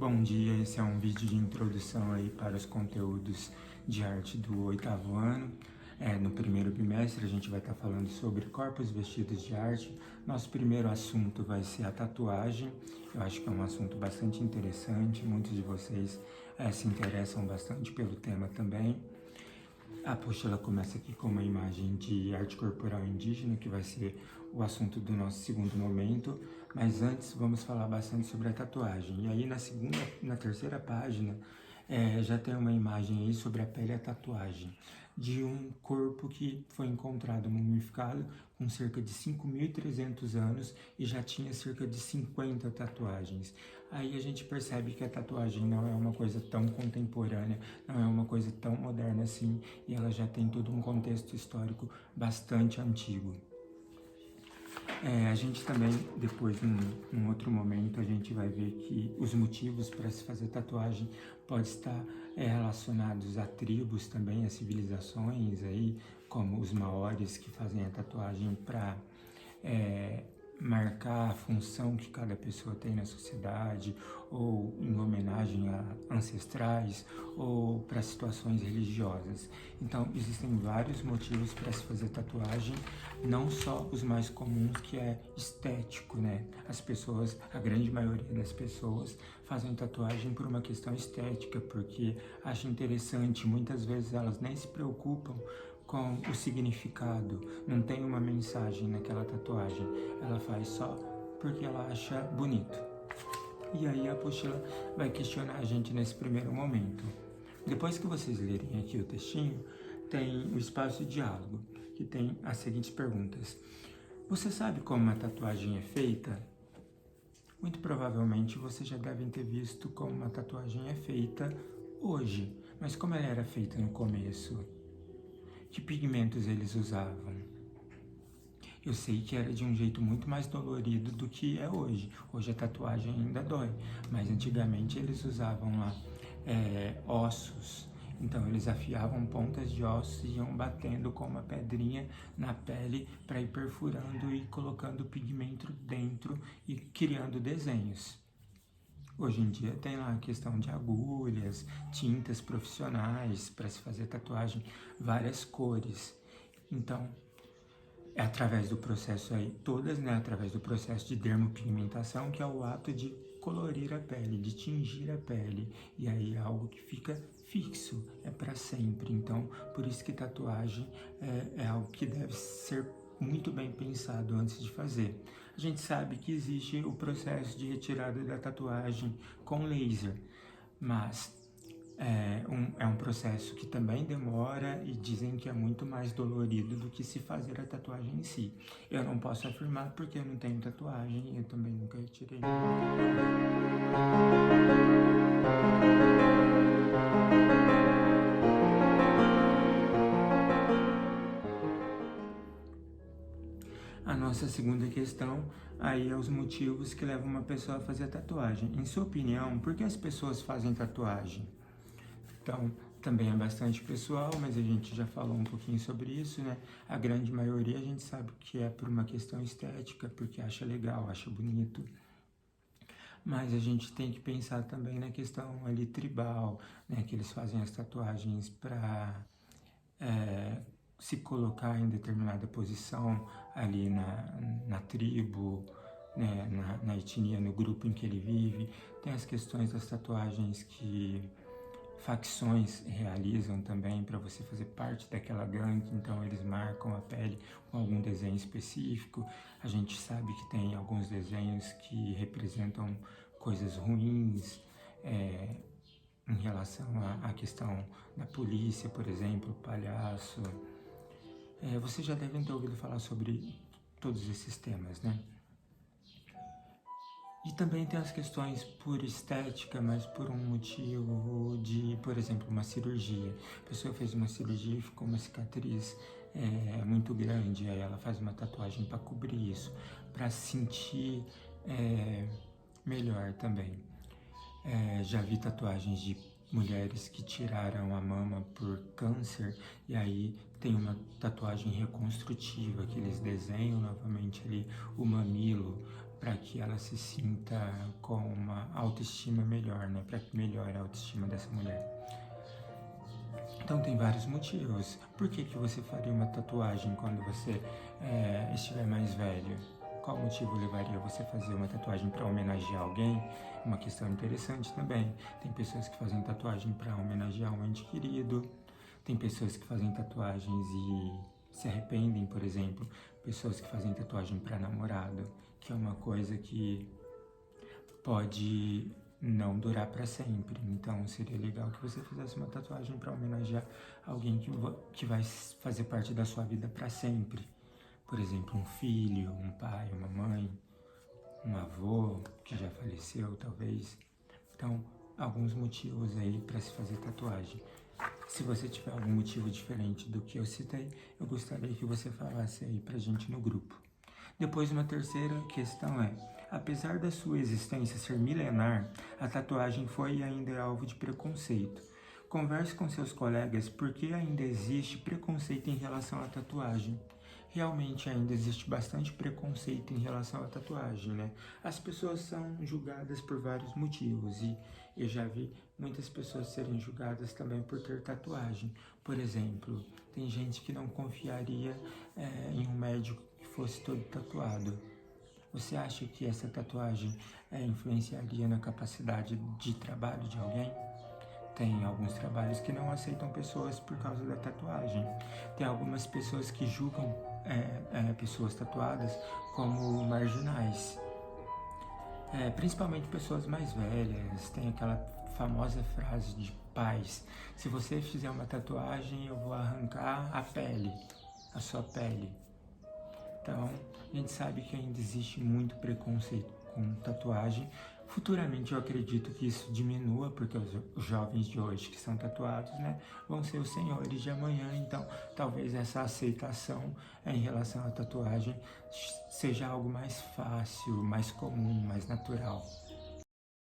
Bom dia, esse é um vídeo de introdução aí para os conteúdos de arte do 8º ano. No primeiro bimestre a gente vai estar falando sobre corpos vestidos de arte. Nosso primeiro assunto vai ser a tatuagem. Eu acho que é um assunto bastante interessante, muitos de vocês se interessam bastante pelo tema também. A apostila começa aqui com uma imagem de arte corporal indígena, que vai ser o assunto do nosso segundo momento, mas antes vamos falar bastante sobre a tatuagem. E aí na terceira página, já tem uma imagem aí sobre a pele e a tatuagem, de um corpo que foi encontrado mumificado com cerca de 5.300 anos e já tinha cerca de 50 tatuagens. Aí a gente percebe que a tatuagem não é uma coisa tão contemporânea, não é uma coisa tão moderna assim, e ela já tem todo um contexto histórico bastante antigo. A gente também, depois, num outro momento, a gente vai ver que os motivos para se fazer tatuagem podem estar relacionados a tribos também, a civilizações aí, como os maoris que fazem a tatuagem para marcar a função que cada pessoa tem na sociedade, ou em homenagem a ancestrais, ou para situações religiosas. Então, existem vários motivos para se fazer tatuagem, não só os mais comuns, que é estético, né? A grande maioria das pessoas fazem tatuagem por uma questão estética, porque acham interessante, muitas vezes elas nem se preocupam com o significado, não tem uma mensagem naquela tatuagem, ela faz só porque ela acha bonito. E aí a apostila vai questionar a gente nesse primeiro momento. Depois que vocês lerem aqui o textinho, tem o espaço de diálogo, que tem as seguintes perguntas. Você sabe como uma tatuagem é feita? Muito provavelmente vocês já devem ter visto como uma tatuagem é feita hoje, mas como ela era feita no começo? Que pigmentos eles usavam? Eu sei que era de um jeito muito mais dolorido do que é hoje. Hoje a tatuagem ainda dói, mas antigamente eles usavam lá ossos. Então eles afiavam pontas de ossos e iam batendo com uma pedrinha na pele para ir perfurando e colocando pigmento dentro e criando desenhos. Hoje em dia tem lá a questão de agulhas, tintas profissionais para se fazer tatuagem, várias cores. Então, é através do processo aí, todas, né, através do processo de dermopigmentação, que é o ato de colorir a pele, de tingir a pele. E aí é algo que fica fixo, é para sempre. Então, por isso que tatuagem é algo que deve ser muito bem pensado antes de fazer. A gente sabe que existe o processo de retirada da tatuagem com laser, mas é um processo que também demora e dizem que é muito mais dolorido do que se fazer a tatuagem em si. Eu não posso afirmar porque eu não tenho tatuagem e eu também nunca retirei. A nossa segunda questão aí é os motivos que levam uma pessoa a fazer a tatuagem. Em sua opinião, por que as pessoas fazem tatuagem? Então, também é bastante pessoal, mas a gente já falou um pouquinho sobre isso, né? A grande maioria a gente sabe que é por uma questão estética, porque acha legal, acha bonito. Mas a gente tem que pensar também na questão ali tribal, né? Que eles fazem as tatuagens para se colocar em determinada posição ali na tribo, né? na etnia, no grupo em que ele vive. Tem as questões das tatuagens que facções realizam também para você fazer parte daquela gangue, então eles marcam a pele com algum desenho específico. A gente sabe que tem alguns desenhos que representam coisas ruins em relação à questão da polícia, por exemplo, palhaço. Vocês já devem ter ouvido falar sobre todos esses temas, né? E também tem as questões por estética, mas por um motivo de, por exemplo, uma cirurgia. A pessoa fez uma cirurgia e ficou uma cicatriz muito grande, aí ela faz uma tatuagem para cobrir isso, para sentir melhor também. Já vi tatuagens de mulheres que tiraram a mama por câncer e aí tem uma tatuagem reconstrutiva que eles desenham novamente ali o mamilo para que ela se sinta com uma autoestima melhor, né? Para que melhore a autoestima dessa mulher. Então tem vários motivos. Por que você faria uma tatuagem quando você estiver mais velho? Qual motivo levaria você a fazer uma tatuagem para homenagear alguém? Uma questão interessante também. Tem pessoas que fazem tatuagem para homenagear um ente querido. Tem pessoas que fazem tatuagens e se arrependem, por exemplo. Pessoas que fazem tatuagem para namorado, que é uma coisa que pode não durar para sempre. Então seria legal que você fizesse uma tatuagem para homenagear alguém que vai fazer parte da sua vida para sempre. Por exemplo, um filho, um pai, uma mãe, um avô que já faleceu, talvez. Então, alguns motivos aí para se fazer tatuagem. Se você tiver algum motivo diferente do que eu citei, eu gostaria que você falasse aí pra gente no grupo. Depois, uma terceira questão é: apesar da sua existência ser milenar, a tatuagem foi e ainda é alvo de preconceito. Converse com seus colegas porque ainda existe preconceito em relação à tatuagem. Realmente ainda existe bastante preconceito em relação à tatuagem, né? As pessoas são julgadas por vários motivos e eu já vi muitas pessoas serem julgadas também por ter tatuagem. Por exemplo, tem gente que não confiaria em um médico que fosse todo tatuado. Você acha que essa tatuagem influenciaria na capacidade de trabalho de alguém? Tem alguns trabalhos que não aceitam pessoas por causa da tatuagem. Tem algumas pessoas que julgam pessoas tatuadas como marginais. Principalmente pessoas mais velhas. Tem aquela famosa frase de pais: se você fizer uma tatuagem, eu vou arrancar a pele, a sua pele. Então, a gente sabe que ainda existe muito preconceito com tatuagem. Futuramente eu acredito que isso diminua, porque os jovens de hoje que são tatuados, né, vão ser os senhores de amanhã. Então, talvez essa aceitação em relação à tatuagem seja algo mais fácil, mais comum, mais natural.